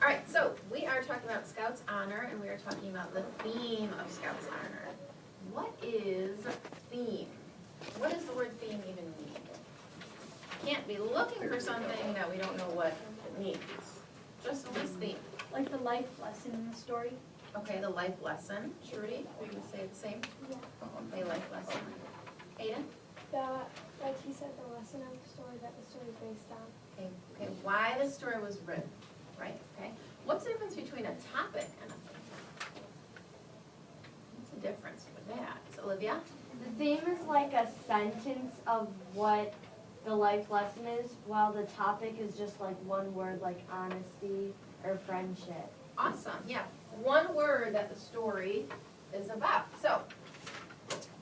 All right, so we are talking about Scouts Honor, and we are talking about the theme of Scouts Honor. What is theme? What does the word theme even mean? Can't be looking for something that we don't know what it means. Just what is theme? Like the life lesson in the story. Okay, the life lesson. Trudy, we would say the same? Yeah. Okay, life lesson. Aiden? Like he said, the lesson of the story that the story is based on. Okay, why the story was written, right, okay? What's the difference between a topic and a theme? What's the difference with that? So, Olivia? The theme is like a sentence of what the life lesson is, while the topic is just like one word, like honesty or friendship. Awesome, yeah. One word that the story is about. So,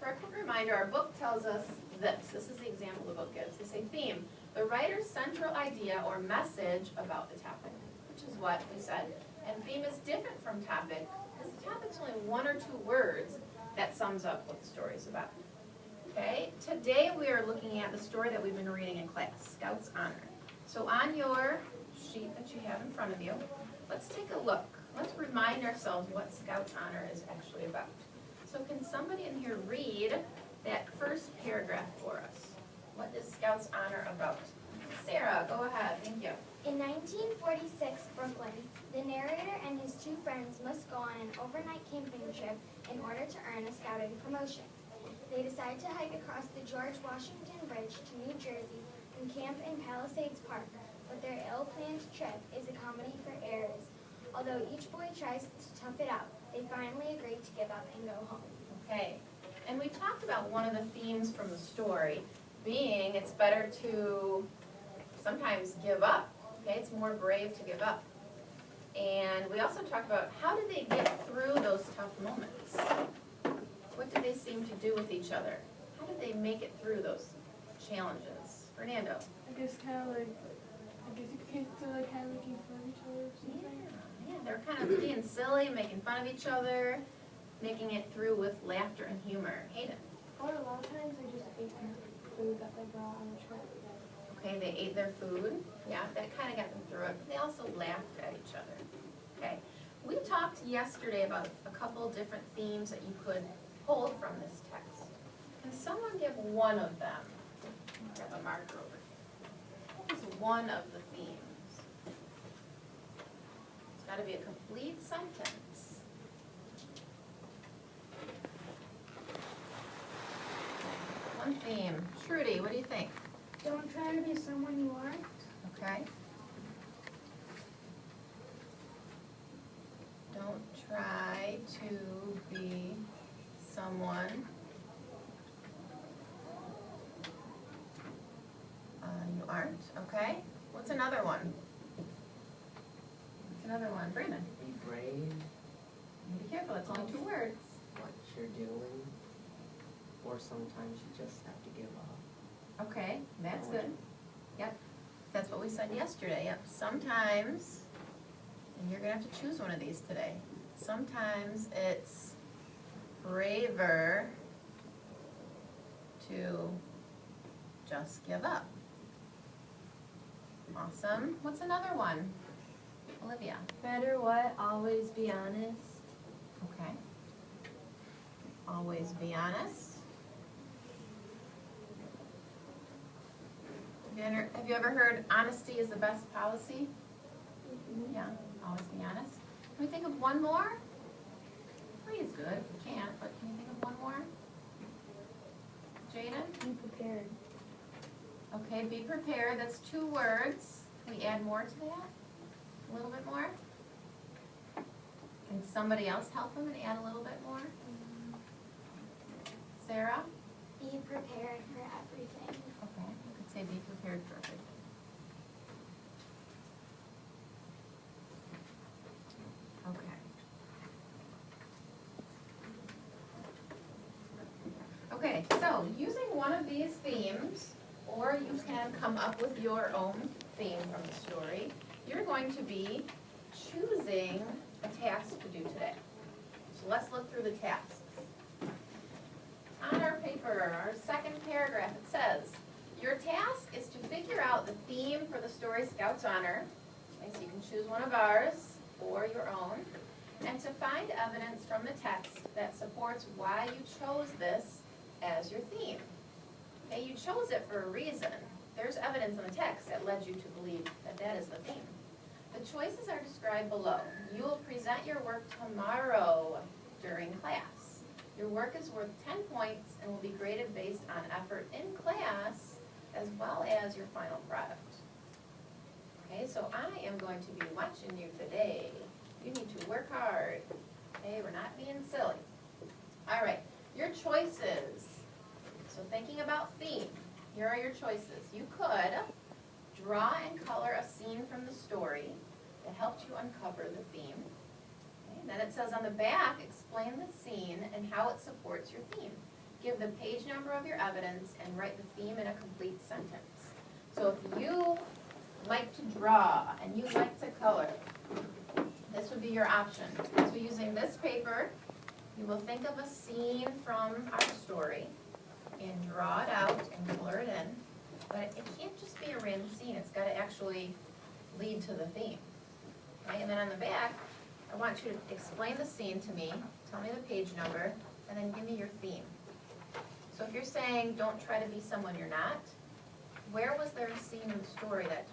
for a quick reminder, our book tells us this. This is the example the book gives. They say theme, the writer's central idea or message about the topic, which is what we said. And theme is different from topic, because the topic's only one or two words that sums up what the story is about. Okay, today we are looking at the story that we've been reading in class, Scouts Honor. So on your sheet that you have in front of you, let's take a look. Let's remind ourselves what Scouts Honor is actually about. So can somebody in here read that first paragraph for us? What is Scouts Honor about? Sarah, go ahead, thank you. In 1946 Brooklyn, the narrator and his two friends must go on an overnight camping trip in order to earn a scouting promotion. They decide to hike across the George Washington Bridge to New Jersey and camp in Palisades Park, but their ill-planned trip is a comedy for errors. Although each boy tries to tough it out, they finally agree to give up and go home. Okay, and we talked about one of the themes from the story being it's better to sometimes give up, okay? It's more brave to give up. And we also talked about how did they get through those tough moments? What did they seem to do with each other? How did they make it through those challenges? Fernando? I guess you could say like kind of making fun of each other or something. Yeah, they're kind of being silly, making fun of each other, making it through with laughter and humor. Hayden? Or a lot of times they just ate their food that they brought on the trip. Okay, they ate their food. Yeah, that kind of got them through it. But they also laughed at each other. Okay, we talked yesterday about a couple different themes that you could pull from this text. Can someone give one of them? Grab a marker over here. What is one of the themes? It's got to be a complete sentence. One theme. Trudy, what do you think? Don't try to be someone you aren't. Okay. Don't try to be someone you aren't. Okay. What's another one? What's another one? Brandon? Be brave, Be careful. It's only two words. what you're doing, or sometimes you just have to give up. Okay, that's good. Yep. That's what we said yesterday. Yep. Sometimes, and you're going to have to choose one of these today. Sometimes it's braver to just give up. Awesome. What's another one? Olivia. Better what? Always be honest. Okay. Always be honest. Have you ever heard honesty is the best policy? Yeah, always be honest. Can we think of one more? Three is good if we can't, but can you think of one more? Jaden? Be prepared. Okay, be prepared. That's two words. Can we add more to that? A little bit more? Can somebody else help them and add a little bit more? Sarah? Be prepared for everything. Okay, you could say be prepared for everything. Okay. Okay, so using one of these themes, or you can come up with your own theme from the story, you're going to be choosing a task to do today. So let's look through the tasks. On our paper, our second paragraph, it says, your task is to figure out the theme for the story Scouts Honor. Okay, so you can choose one of ours. or your own, and to find evidence from the text that supports why you chose this as your theme. Okay, you chose it for a reason. There's evidence in the text that led you to believe that that is the theme. The choices are described below. You will present your work tomorrow during class. Your work is worth 10 points and will be graded based on effort in class as well as your final product. Okay, so I am going to be watching you today. You need to work hard. Okay, we're not being silly. All right, your choices. So thinking about theme, here are your choices. You could draw and color a scene from the story that helped you uncover the theme. Okay, and then it says on the back, explain the scene and how it supports your theme. Give the page number of your evidence and write the theme in a complete sentence. So if you like to draw and you like to color, this would be your option. So using this paper, you will think of a scene from our story and draw it out and color it in. But it can't just be a random scene, it's gotta actually lead to the theme. Okay, and then on the back, I want you to explain the scene to me, tell me the page number, and then give me your theme. So if you're saying, don't try to be someone you're not, where was there a scene in the story that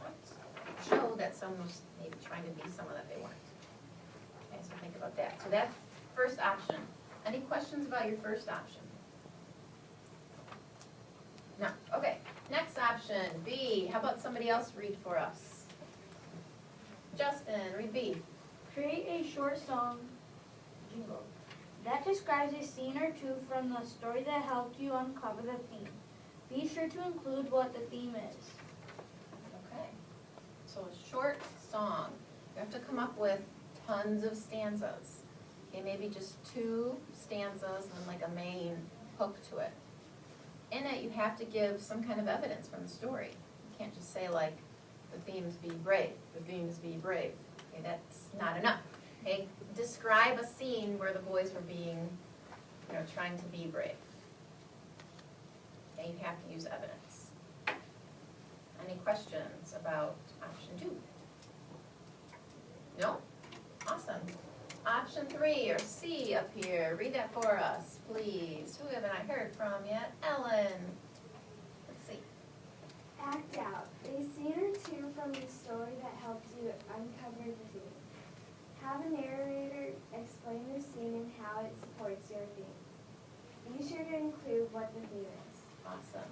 showed that someone was maybe trying to be someone that they weren't? Okay, so think about that. So that's first option. Any questions about your first option? No, okay. Next option, B. How about somebody else read for us? Justin, read B. Create a short song jingle that describes a scene or two from the story that helped you uncover the theme. Be sure to include what the theme is. Okay. So a short song. You have to come up with tons of stanzas. Okay, maybe just 2 stanzas and like a main hook to it. In it, you have to give some kind of evidence from the story. You can't just say like, the themes be brave, the themes be brave. Okay, that's not enough. Okay, describe a scene where the boys were being, trying to be brave. Okay, you have to use evidence. Any questions about option 2? No? Awesome. Option 3, or C up here, read that for us, please. Who haven't I heard from yet? Ellen. Let's see. Act out a scene or two from the story that helped you uncover the theme. Have a narrator explain the scene and how it supports your theme. Be sure to include what the theme is. Awesome.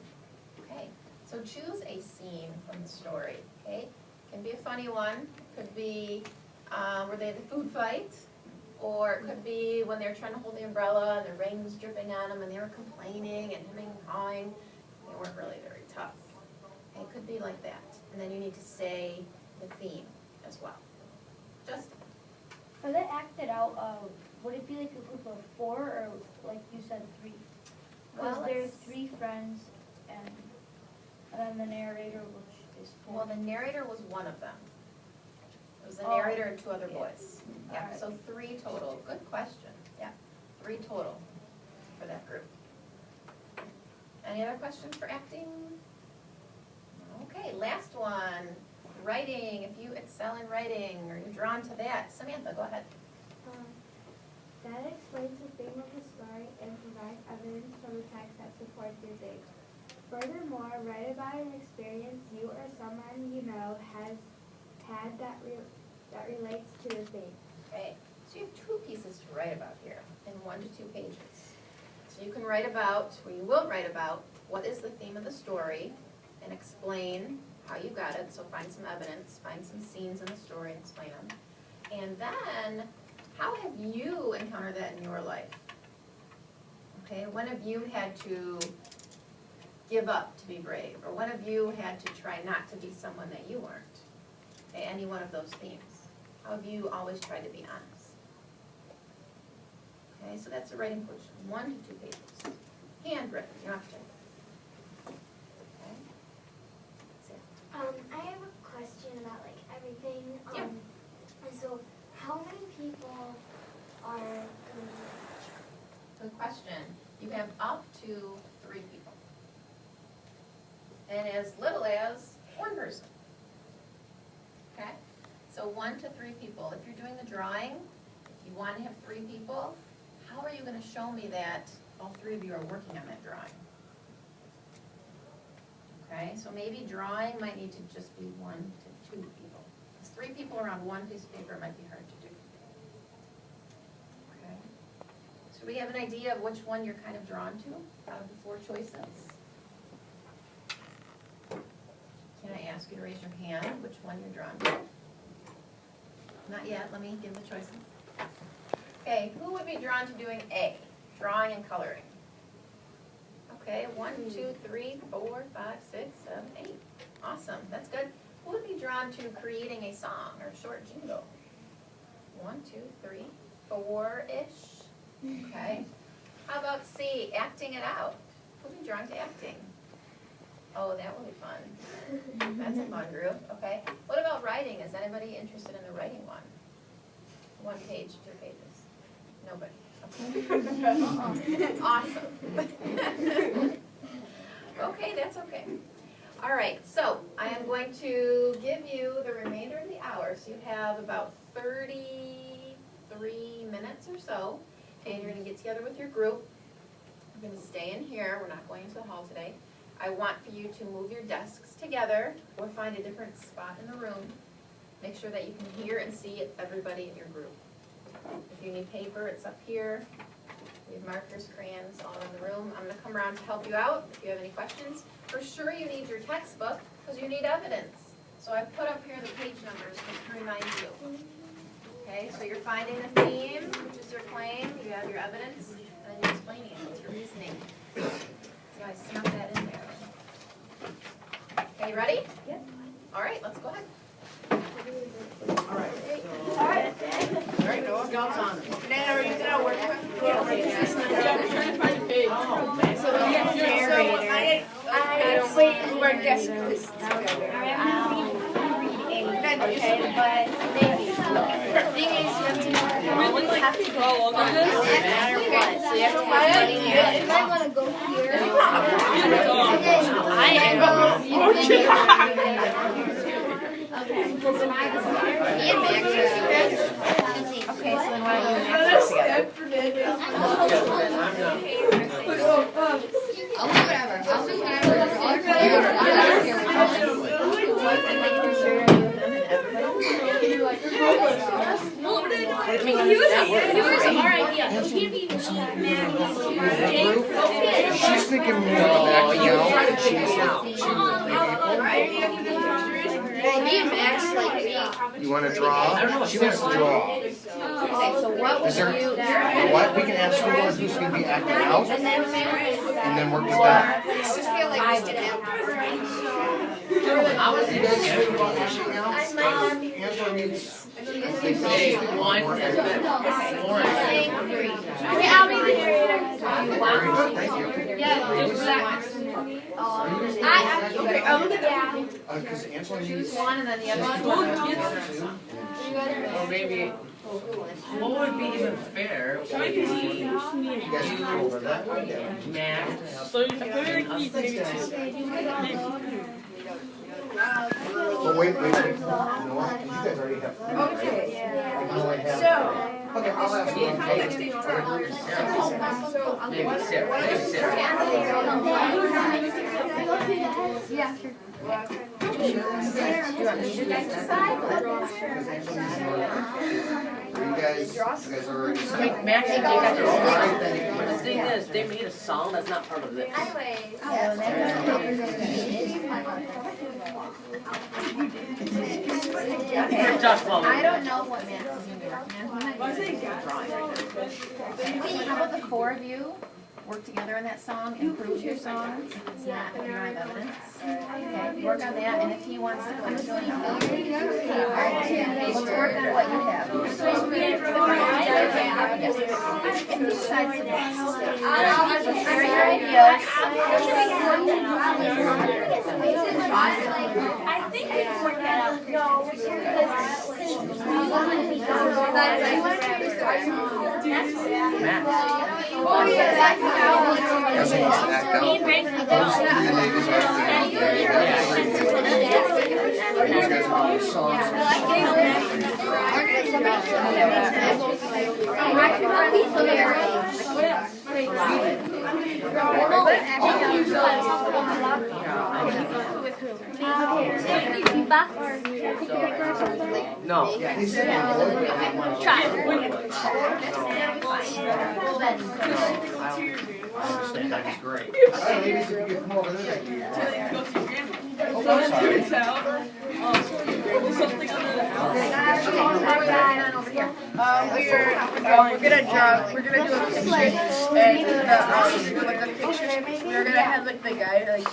Okay, so choose a scene from the story, okay? Can be a funny one, could be where they had the food fight, or it could be when they were trying to hold the umbrella and the rain was dripping on them and they were complaining and hemming and hawing. They weren't really very tough. Okay, it could be like that. And then you need to say the theme as well. Justin. For the act it out, would it be like a group of 4 or like you said 3? Because Well, there's it's- 3 friends and then the narrator, which is 4. Well, the narrator was one of them. It was the Oh, narrator and 2 other yeah. boys. Yeah, Alright. so 3 total. Good question. Yeah, 3 total for that group. Any other questions for acting? Okay, last one. Writing, if you excel in writing or you're drawn to that. Samantha, go ahead. That explains the theme of the story and provides evidence from the text that supports your theme. Furthermore, write about an experience you or someone you know has had that relates to the theme. Okay, so you have 2 pieces to write about here in 1 to 2 pages. So you can write about, or you will write about, what is the theme of the story and explain how you got it. So find some evidence, find some scenes in the story and explain them. And then, how have you encountered that in your life? Okay, when have you had to give up to be brave? Or when have you had to try not to be someone that you weren't? Okay, any one of those themes. How have you always tried to be honest? Okay, so that's the writing portion, 1 to 2 pages. Handwritten, you don't have to. Okay. That's it. I have a question about like everything. Yeah. So how many people are in the lecture? Good question. You have up to 3 people. And as little as 1 person. Okay? So 1 to 3 people. If you're doing the drawing, if you want to have 3 people, how are you going to show me that all 3 of you are working on that drawing? Okay, so maybe drawing might need to just be 1 to 2 people. Because 3 people around 1 piece of paper might be hard to do. Okay, so we have an idea of which one you're kind of drawn to out of the 4 choices. Can I ask you to raise your hand, which one you're drawn to? Not yet, let me give the choices. Okay, who would be drawn to doing A, drawing and coloring? Okay, 1, 2, 3, 4, 5, 6, 7, 8. Awesome, that's good. Who would be drawn to creating a song or short jingle? 1, 2, 3, 4-ish. Okay. How about C, acting it out? Who would be drawn to acting? Oh, that will be fun. That's a fun group, okay. What about writing? Is anybody interested in the writing one? 1 page, 2 pages? Nobody. Okay. Awesome. Okay, that's okay. All right, so I am going to give you the remainder of the hour. So you have about 33 minutes or so, and you're going to get together with your group. You're going to stay in here. We're not going into the hall today. I want for you to move your desks together or find a different spot in the room. Make sure that you can hear and see everybody in your group. If you need paper, it's up here. We have markers, crayons all around the room. I'm going to come around to help you out if you have any questions. For sure you need your textbook because you need evidence. So I've put up here the page numbers just to remind you. Okay, so you're finding the theme, which is your claim. You have your evidence, and then you're explaining it. It's your reasoning. So I snuck that in there. Okay, you ready? Yep. All right, let's go ahead. All right. All right. All right, go on. Now, you can work with. Yeah, trying to find a page. So we have narrator. I we're guest lists. Okay, but the thing is, you have to always have to go over this no matter what. So you have to have money here. You might want to go here. I am. Okay. Me and Max are okay, so then why don't you and Max work together? I'll do whatever. I'll do She's thinking more of me and Max, like me. You want to draw? She wants to draw. Okay, so what Is there, would you? what, we can ask her who's going to be acting out, and then work with that. I just feel like we should have. How is you guys feel about acting out? Angela needs. One has been more. Okay, I'll be the narrator. Very good, thank you. Yeah, just that. Yeah. Because Angela Choose needs. one and then the other one. Or maybe, what would be even fair would be You guys can go over that. Max. Oh, wait. You know what? You guys already have. Okay. You can only have. Okay, I'll ask you. Maybe Sarah. Yeah, sure. Do you want me to decide? You guys are. Max and Jake got their own art thing. But the thing is, they made a song that's not part of this. Anyways. You're tough, Mom. I don't know what Max is going to recommend. How about the 4 of you work together on that song, improve your song? It's not in your evidence. Okay, work on that, and if he wants to come and join you, let's work on what you have. And besides the best, share your ideas. I think we can work that out. No, Angela wants to act out. Those 3 ladies are. these guys are all songs. No. Yeah, he's sitting on board, but I didn't want to- That is great. Alright, ladies, if you could come over there. Oh, I'm sorry. We're gonna do a picture, and like the pictures, we're gonna have like the guy like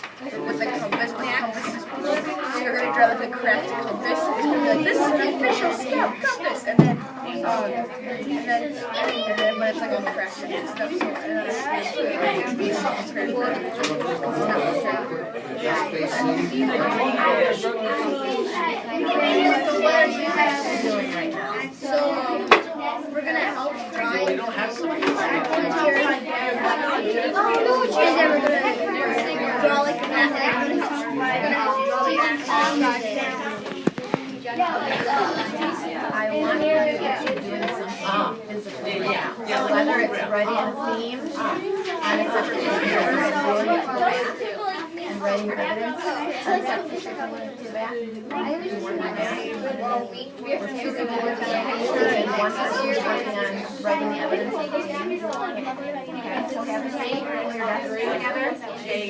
with the compass, we're gonna draw like the correct compass. It's gonna be like, this is the official scout compass, and then but it's like all correct and stuff. So Just facing. We're gonna help try. We don't have some. I want you to get you doing something physically right now. So whether it's writing a theme on a separate piece of paper and rolling it back and writing your evidence on a separate piece of paper we have two people working on a picture and one person is working on writing the evidence. Okay, so have a seat or your desk together.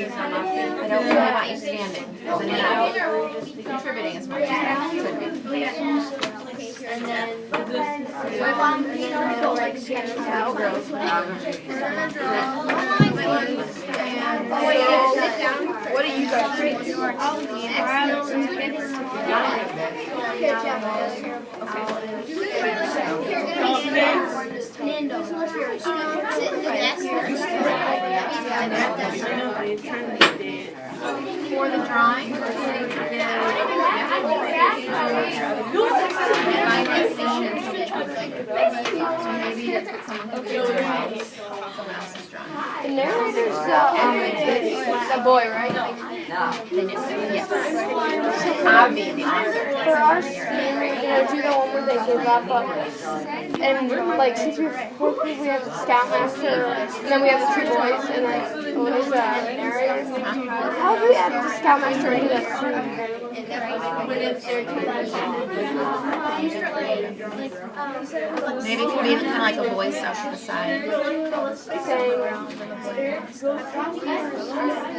I don't really want you standing, because then you're not contributing as much as you could be. And then Like sketch out. what do you guys think? For the drawing, so maybe that's what someone could do while someone else is drawing. The narrator's the boy, right? Yes. Obviously. For our scene, do the one where they give up, and like since we have the scoutmaster, and then we have the two boys, and like who's the narrator? How do we add the scoutmaster into that scene? Maybe it could be kind of like a voice out to the side.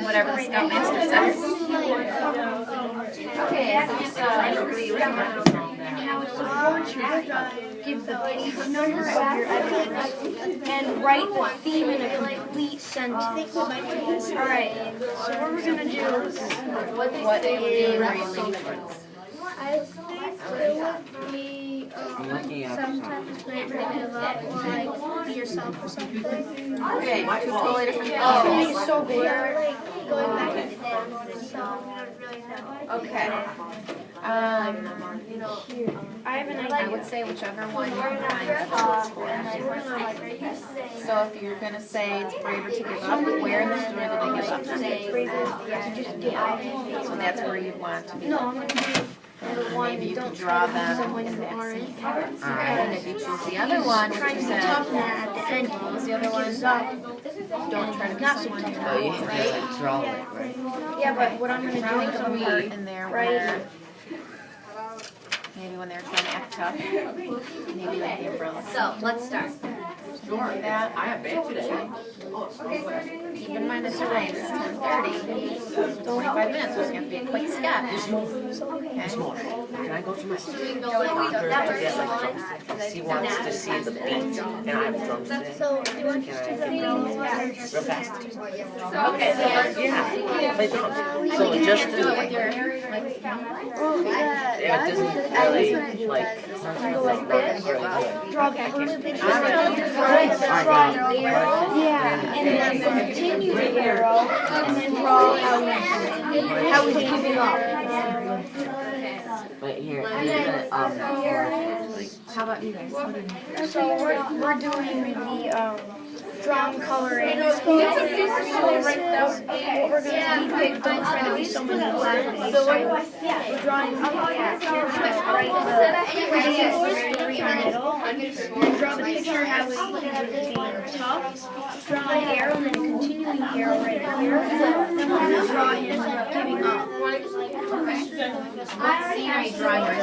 Whatever the scoutmaster says. Okay, give the page number of your evidence and write the theme in a complete sentence. Alright, so what we're gonna do is What are you leaning towards? I think it would be sometimes great to give up or like be yourself or something. Okay, two totally different It's so weird. Like going back and forth, so I don't really know. Okay. I have an idea. I would say whichever one you find for. So if you're gonna say it's braver to give up, where in the story did they give up? So that's where you want to be. No, I'm gonna do Maybe you can draw them in that scene. And if you choose the other one, which you said, what was the other one? Don't try to be someone you know, right? Draw it, right? Yeah, but what I'm gonna do Think is of I'm a part gonna in there right where maybe when they're trying to act tough, maybe like the umbrella. So, let's start. Sure. That. I have bad today. Keep in mind the time, it's 10:30, 25 minutes, so it's gonna be a quick sketch. Okay? Can I go to my doctor to get like drumsticks? He wants to see the beat, and I have drumsticks. So do you want to Can do I real fast? Okay, so let's Yeah, play drums. So just do do it with it. your, like, Yeah, it doesn't really like. It's not really draw backwards? Yeah, and then continue the arrow, and then draw how he's giving up. But here, you're gonna how about you guys? What do you So we're doing the drawing coloring. What we're gonna depict, don't try to be so manipulative. So we're drawing right draw the picture how he's being tough, draw an arrow and then a continuing arrow right here. Then we're gonna draw him giving up. What scene are you drawing right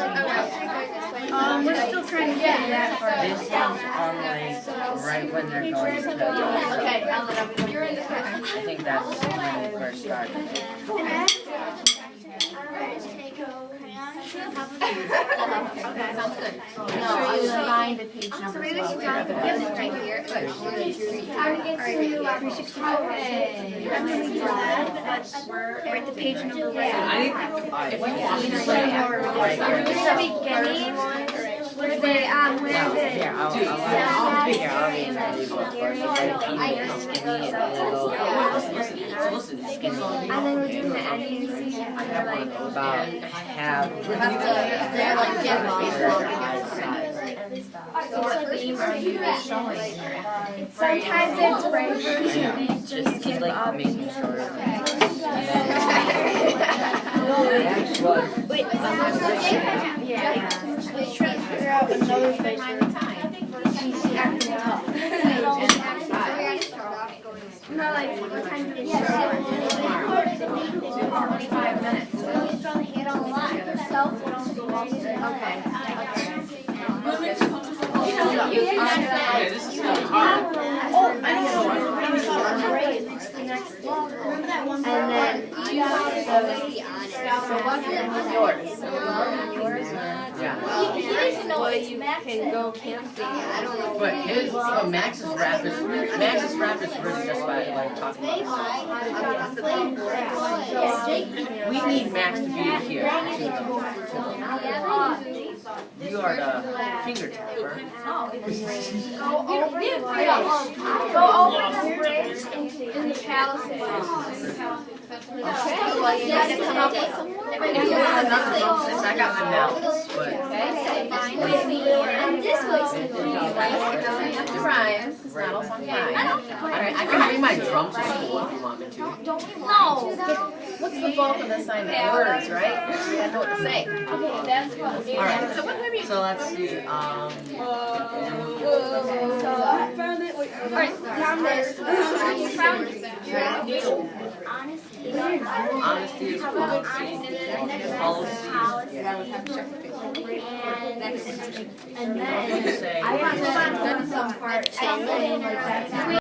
now? We're still trying to get that part. This is on like right when they're going to. Okay, you're in the first. I think that's when it first started. Okay, sounds good. No, I'll just find the page number. So maybe we should draw the right here. Good. After we do that, write the page number right. I think if we want to And then we're doing the ending scene and they're like, about half. They're like, yeah. Sometimes it's right. Just keep like making sure. Wait, try to figure out another face where he's acting tough. No, like, what time do you 25 minutes. Okay. This is kind of hard. and then Yours. Yeah. He doesn't know what you can go camping. But Max's rap is really just by like talking about. We need Max to be here. You are the fingertip. Go over the bridge in the palisades. Okay, well, you gotta come up with some more. I got my mouths, but. Okay, so find the scene. And this way. The rhymes, because not all songs rhyme. Alright, I can bring my drums to school if you want me to. What's the bulk of the assignment? Words, right? You gotta know what to say. Okay, that's what. Alright, So what have you? so let's see, Alright, found this. You found it. honesty is policy. And then Say. I have done some parts like that.